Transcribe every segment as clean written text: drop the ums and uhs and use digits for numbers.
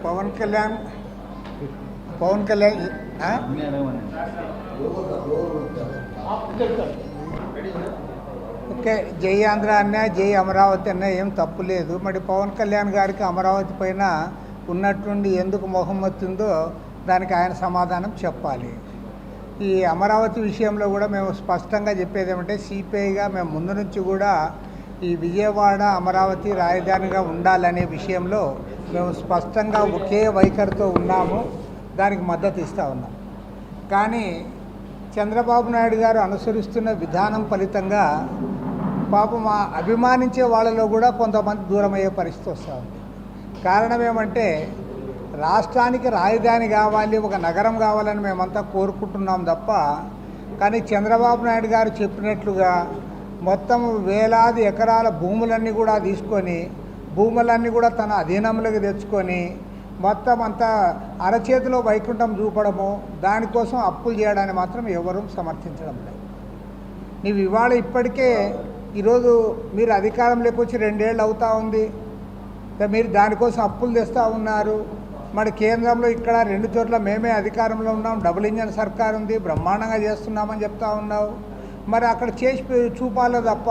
Pawan Kalyan Pawan Kalyan okay, జై ఆంధ్ర అన్న, జై అమరావతి అన్న ఏం తప్పు లేదు. మరి పవన్ కళ్యాణ్ గారికి అమరావతి పైన ఉన్నట్టుండి ఎందుకు మొహం వచ్చిందో దానికి ఆయన సమాధానం చెప్పాలి. ఈ అమరావతి విషయంలో కూడా మేము స్పష్టంగా చెప్పేది ఏమంటే, సిపిఐగా మేము ముందు నుంచి కూడా ఈ విజయవాడ అమరావతి రాజధానిగా ఉండాలనే విషయంలో మేము స్పష్టంగా ఒకే వైఖరితో ఉన్నాము, దానికి మద్దతు ఇస్తూ ఉన్నాం. కానీ చంద్రబాబు నాయుడు గారు అనుసరిస్తున్న విధానం ఫలితంగా పాపం అభిమానించే వాళ్ళలో కూడా కొంతమంది దూరం అయ్యే పరిస్థితి వస్తూ ఉంది. కారణం ఏమంటే, రాష్ట్రానికి రాజధాని కావాలి, ఒక నగరం కావాలని మేమంతా కోరుకుంటున్నాం తప్ప, కానీ చంద్రబాబు నాయుడు గారు చెప్పినట్లుగా మొత్తం వేలాది ఎకరాల భూములన్నీ కూడా తీసుకొని, భూములన్నీ కూడా తన అధీనంలోకి తెచ్చుకొని మొత్తం అంతా అరచేతిలో వైకుంఠం చూపడము, దానికోసం అప్పులు చేయడాన్ని మాత్రం ఎవరూ సమర్థించడం లేదు. నీవు ఇవాళ ఇప్పటికే ఈరోజు మీరు అధికారంలోకి వచ్చి 2 ఏళ్ళు అవుతూ ఉంది, మీరు దానికోసం అప్పులు తెస్తూ ఉన్నారు. మరి కేంద్రంలో ఇక్కడ 2 చోట్ల మేమే అధికారంలో ఉన్నాం, డబుల్ ఇంజన్ సర్కార్ ఉంది, బ్రహ్మాండంగా చేస్తున్నామని చెప్తా ఉన్నావు. మరి అక్కడ చేసి చూపాలో తప్ప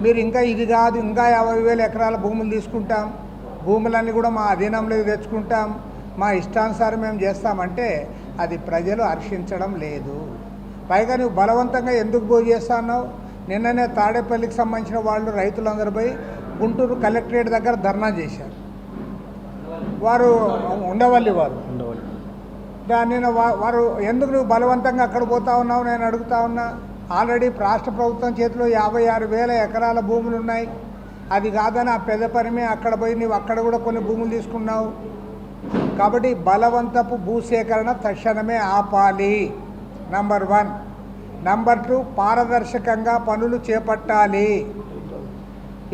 మీరు ఇంకా ఇది కాదు, ఇంకా 50,000 ఎకరాల భూములు తీసుకుంటాం, భూములన్నీ కూడా మా అధీనంలోకి తెచ్చుకుంటాం, మా ఇష్టానుసారం మేము చేస్తామంటే అది ప్రజలు హర్షించడం లేదు. పైగా నువ్వు బలవంతంగా ఎందుకు పోయి చేస్తున్నావు? నిన్ననే తాడేపల్లికి సంబంధించిన వాళ్ళు రైతులందరూ పోయి గుంటూరు కలెక్టరేట్ దగ్గర ధర్నా చేశారు. వారు ఉండవల్లి దాన్ని వారు ఎందుకు నువ్వు బలవంతంగా అక్కడ పోతా ఉన్నావు నేను అడుగుతా ఉన్నా. ఆల్రెడీ రాష్ట్ర ప్రభుత్వం చేతిలో 56,000 ఎకరాల భూములు ఉన్నాయి. అది కాదని ఆ పెద్ద పరిమే అక్కడ పోయి నువ్వు అక్కడ కూడా కొన్ని భూములు తీసుకున్నావు. కాబట్టి బలవంతపు భూసేకరణ తక్షణమే ఆపాలి, నంబర్ 1. నంబర్ 2, పారదర్శకంగా పనులు చేపట్టాలి.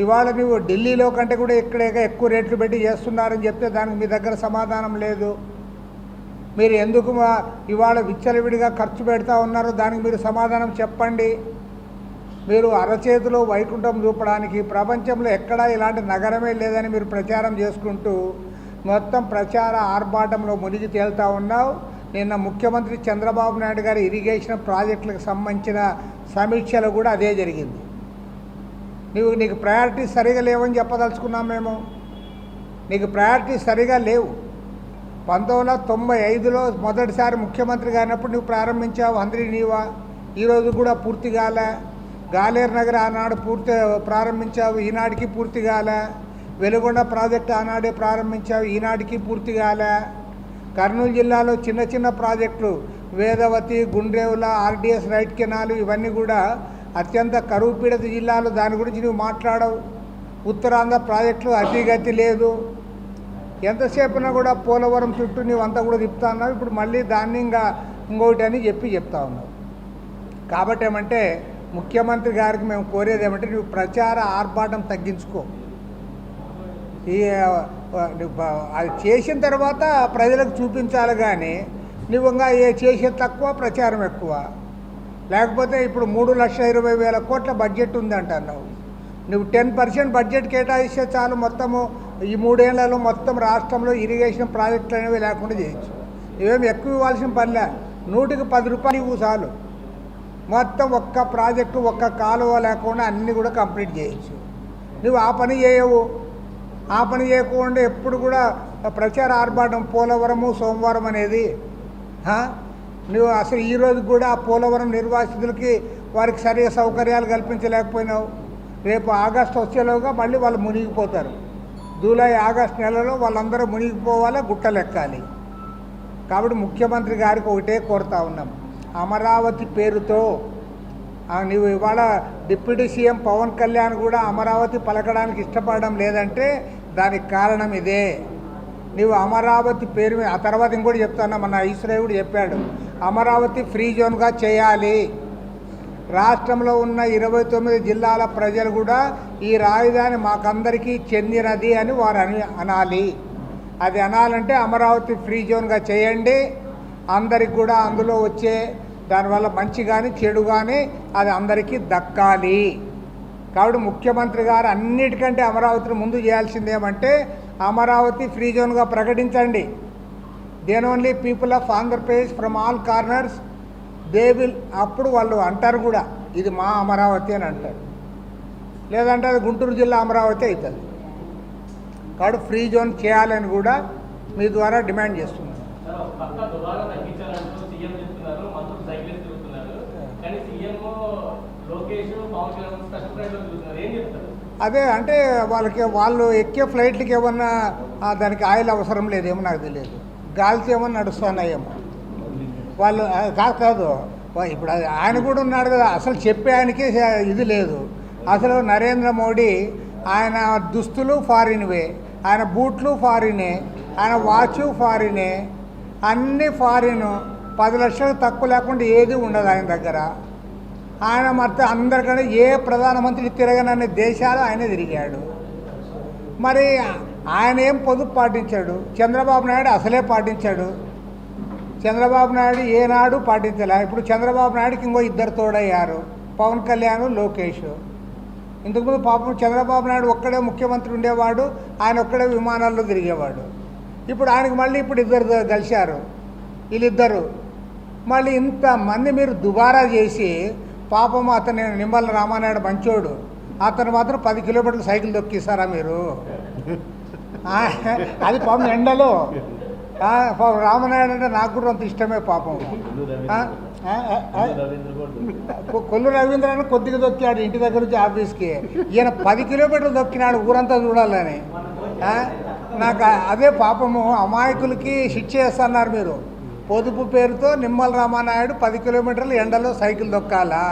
ఇవాళ నువ్వు ఢిల్లీలో కంటే కూడా ఇక్కడ ఎక్కువ రేట్లు పెట్టి చేస్తున్నారని చెప్తే దానికి మీ దగ్గర సమాధానం లేదు. మీరు ఎందుకు ఇవాళ విచ్చలవిడిగా ఖర్చు పెడతా ఉన్నారో దానికి మీరు సమాధానం చెప్పండి. మీరు అరచేతిలో వైకుంఠం చూపడానికి ప్రపంచంలో ఎక్కడా ఇలాంటి నగరమే లేదని మీరు ప్రచారం చేసుకుంటూ మొత్తం ప్రచార ఆర్భాటంలో మునిగి తేలుతూ ఉన్నావు. నిన్న ముఖ్యమంత్రి చంద్రబాబు నాయుడు గారి ఇరిగేషన్ ప్రాజెక్టులకు సంబంధించిన సమీక్షలో కూడా అదే జరిగింది. నీకు ప్రయారిటీ సరిగా లేవని చెప్పదలుచుకున్నాం మేము. నీకు ప్రయారిటీ సరిగా లేవు. 1995లో మొదటిసారి ముఖ్యమంత్రి గారినప్పుడు నువ్వు ప్రారంభించావు అందరి నీవా, ఈరోజు కూడా పూర్తి కాలే. గాలేరు నగర్ ఆనాడు ప్రారంభించావు, ఈనాటికి పూర్తి కాలే. వెలుగొండ ప్రాజెక్టు ఆనాడే ప్రారంభించావు, ఈనాటికి పూర్తి కాలే. కర్నూలు జిల్లాలో చిన్న చిన్న ప్రాజెక్టులు Vedavathi, Gundrevula, RDS right canal ఇవన్నీ కూడా అత్యంత కరువు పీడిత జిల్లాలు, దాని గురించి నువ్వు మాట్లాడవు. ఉత్తరాంధ్ర ప్రాజెక్టులు అతిగతి లేదు. ఎంతసేపునా కూడా పోలవరం చుట్టూ నీవంతా కూడా తిప్పుతా ఉన్నావు. ఇప్పుడు మళ్ళీ దాన్ని ఇంకొకటి అని చెప్తా ఉన్నావు. కాబట్టి ఏమంటే ముఖ్యమంత్రి గారికి మేము కోరేది ఏమంటే, నువ్వు ప్రచార ఆర్భాటం తగ్గించుకో. అది చేసిన తర్వాత ప్రజలకు చూపించాలి, కానీ నువ్వు ఇంకా చేసే తక్కువ ప్రచారం ఎక్కువ. లేకపోతే ఇప్పుడు 3,20,000 కోట్ల బడ్జెట్ ఉందంటున్నావు. నువ్వు 10% బడ్జెట్ కేటాయిస్తే చాలు, మొత్తము ఈ 3 ఏళ్లలో మొత్తం రాష్ట్రంలో ఇరిగేషన్ ప్రాజెక్టులు అనేవి లేకుండా చేయొచ్చు. ఇవేమి ఎక్కువ ఇవ్వాల్సిన పనిలే, 100కి 10 రూపాయలు ఇవ్వు చాలు. మొత్తం ఒక్క ప్రాజెక్టు ఒక్క కాలువ లేకుండా అన్నీ కూడా కంప్లీట్ చేయొచ్చు. నువ్వు ఆ పని చేయవు. ఆ పని చేయకుండా ఎప్పుడు కూడా ప్రచార ఆర్భాటం, పోలవరము సోమవారం అనేది. నువ్వు అసలు ఈరోజు కూడా ఆ పోలవరం నిర్వాసితులకి వారికి సరిగా సౌకర్యాలు కల్పించలేకపోయినావు. రేపు ఆగస్టు వచ్చేలోగా మళ్ళీ వాళ్ళు మునిగిపోతారు. జూలై ఆగస్టు నెలలో వాళ్ళందరూ మునిగిపోవాలా, గుట్టలెక్కాలి. కాబట్టి ముఖ్యమంత్రి గారికి ఒకటే కోరుతా ఉన్నాం, అమరావతి పేరుతో నువ్వు ఇవాళ డిప్యూటీ సీఎం పవన్ కళ్యాణ్ కూడా అమరావతి పలకడానికి ఇష్టపడడం లేదంటే దానికి కారణం ఇదే. నువ్వు అమరావతి పేరు మీద, ఆ తర్వాత ఇంకోటి చెప్తాను, మన ఈశ్వరయ్య కూడా చెప్పాడు, అమరావతి ఫ్రీ జోన్గా చేయాలి. రాష్ట్రంలో ఉన్న 29 జిల్లాల ప్రజలు కూడా ఈ రాజధాని మాకందరికీ చెందినది అని వారు అనాలి. అది అనాలంటే అమరావతి ఫ్రీ జోన్గా చేయండి. అందరికి కూడా అందులో వచ్చే దానివల్ల మంచి కానీ చెడు కానీ అది అందరికీ దక్కాలి. కాబట్టి ముఖ్యమంత్రి గారు అన్నిటికంటే అమరావతిని ముందు చేయాల్సిందేమంటే అమరావతి ఫ్రీ జోన్గా ప్రకటించండి. Then only people of Andhra Pradesh from all corners they will, అప్పుడు వాళ్ళు అంటారు కూడా ఇది మా అమరావతి అని అంటారు. లేదంటే అది గుంటూరు జిల్లా అమరావతి అవుతుంది. కాబట్టి ఫ్రీ జోన్ చేయాలని కూడా మీ ద్వారా డిమాండ్ చేస్తున్నాను. అదే అంటే వాళ్ళు ఎక్కే ఫ్లైట్లకి ఏమన్నా దానికి ఆయిల్ అవసరం లేదేమో నాకు తెలియదు. గాలితో ఏమన్నా నడుస్తున్నాయేమో వాళ్ళు. కాదు ఇప్పుడు ఆయన కూడా ఉన్నాడు కదా, అసలు చెప్పే ఆయనకి ఇది లేదు. అసలు నరేంద్ర మోడీ ఆయన దుస్తులు ఫారిన్వే, ఆయన బూట్లు ఫారినే, ఆయన వాచ్ ఫారినే, అన్నీ ఫారిన్. 10 లక్షలకు తక్కువ లేకుండా ఏది ఉండదు ఆయన దగ్గర. ఆయన మొత్తం అందరికన్నా ఏ ప్రధానమంత్రి తిరగనన్ని దేశాలు ఆయనే తిరిగాడు. మరి ఆయన ఏం పొదుపు పాటించాడు? చంద్రబాబు నాయుడు అసలే పాటించాడు. చంద్రబాబు నాయుడు ఏనాడు పాటించలే. ఇప్పుడు చంద్రబాబు నాయుడుకి ఇంకో 2 తోడయ్యారు, పవన్ కళ్యాణ్, లోకేష్. ఇంతకుముందు పాపం చంద్రబాబు నాయుడు ఒక్కడే ముఖ్యమంత్రి ఉండేవాడు, ఆయన ఒక్కడే విమానాల్లో తిరిగేవాడు. ఇప్పుడు ఆయనకు మళ్ళీ ఇప్పుడు 2 కలిశారు. వీళ్ళిద్దరు మళ్ళీ ఇంతమంది మీరు దుబారా చేసి, పాపం అతను నిమ్మల రామానాయుడు మంచోడు, అతను మాత్రం 10 కిలోమీటర్లు సైకిల్ దొక్కిస్తారా మీరు? అది పాపం ఎండలో. పాపం రామనాయుడు అంటే నాకు కూడా అంత ఇష్టమే పాపం. కొల్లు రవీంద్రని కొద్దిగా దొక్కాడు ఇంటి దగ్గర నుంచి ఆఫీస్కి. ఈయన 10 కిలోమీటర్లు దొక్కినాడు ఊరంతా చూడాలని. నాకు అదే పాపము. అమాయకులకి శిక్ష చేస్తున్నారు మీరు. పొదుపు పేరుతో నిమ్మల రామానాయుడు 10 కిలోమీటర్లు ఎండలో సైకిల్ దొక్కాలా?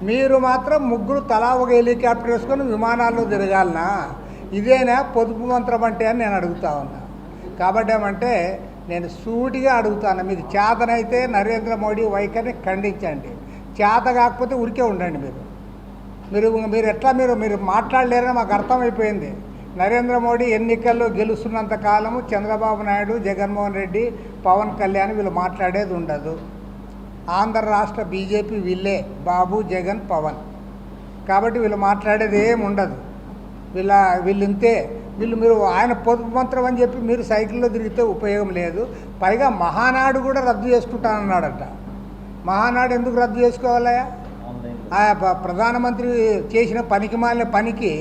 మీరు మాత్రం ముగ్గురు తలా ఒక హెలికాప్టర్ వేసుకొని విమానాల్లో తిరగాలనా? ఇదేనా పొదుపు మంత్రం అంటే అని నేను అడుగుతా ఉన్నా. కాబట్టి ఏమంటే నేను సూటిగా అడుగుతాను, మీకు చేతనైతే నరేంద్ర మోడీ వైఖరిని ఖండించండి, చేత కాకపోతే ఉరికే ఉండండి. మీరు ఎట్లా మీరు మాట్లాడలేరని మాకు అర్థమైపోయింది. నరేంద్ర మోడీ ఎన్నికల్లో గెలుస్తున్నంత కాలము చంద్రబాబు నాయుడు, జగన్మోహన్ రెడ్డి, పవన్ కళ్యాణ్ వీళ్ళు మాట్లాడేది ఉండదు. ఆంధ్ర రాష్ట్ర బీజేపీ వీళ్ళే, బాబు, జగన్, పవన్. కాబట్టి వీళ్ళు మాట్లాడేది ఏమి ఉండదు. వీళ్ళింతే. మీరు ఆయన పొదుపు మంత్రం అని చెప్పి మీరు సైకిల్లో తిరిగితే ఉపయోగం లేదు. పైగా మహానాడు కూడా రద్దు చేసుకుంటానన్నాడట. మహానాడు ఎందుకు రద్దు చేసుకోవాలయా? ప్రధానమంత్రి చేసిన పనికిమాలిన పనికి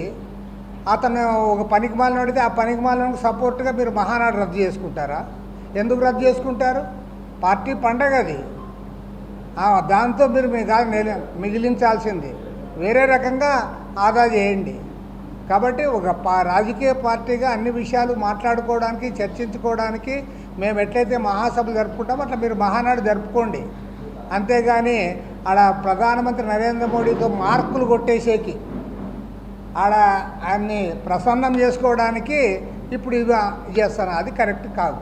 అతను ఒక పనికిమాలిన అడిగితే ఆ పనికిమాలినకు సపోర్ట్గా మీరు మహానాడు రద్దు చేసుకుంటారా? ఎందుకు రద్దు చేసుకుంటారు? పార్టీ పండగ అది. దాంతో మీరు మిగిలించాల్సింది వేరే రకంగా ఆదా చేయండి. కాబట్టి ఒక రాజకీయ పార్టీగా అన్ని విషయాలు మాట్లాడుకోవడానికి, చర్చించుకోవడానికి మేము ఎట్లయితే మహాసభలు జరుపుకుంటామో అట్లా మీరు మహానాడు జరుపుకోండి. అంతేగాని ఆడ ప్రధానమంత్రి నరేంద్ర మోడీతో మార్కులు కొట్టేసేకి, ఆడ ఆయన్ని ప్రసన్నం చేసుకోవడానికి ఇప్పుడు ఇవి చేస్తాను, అది కరెక్ట్ కాదు.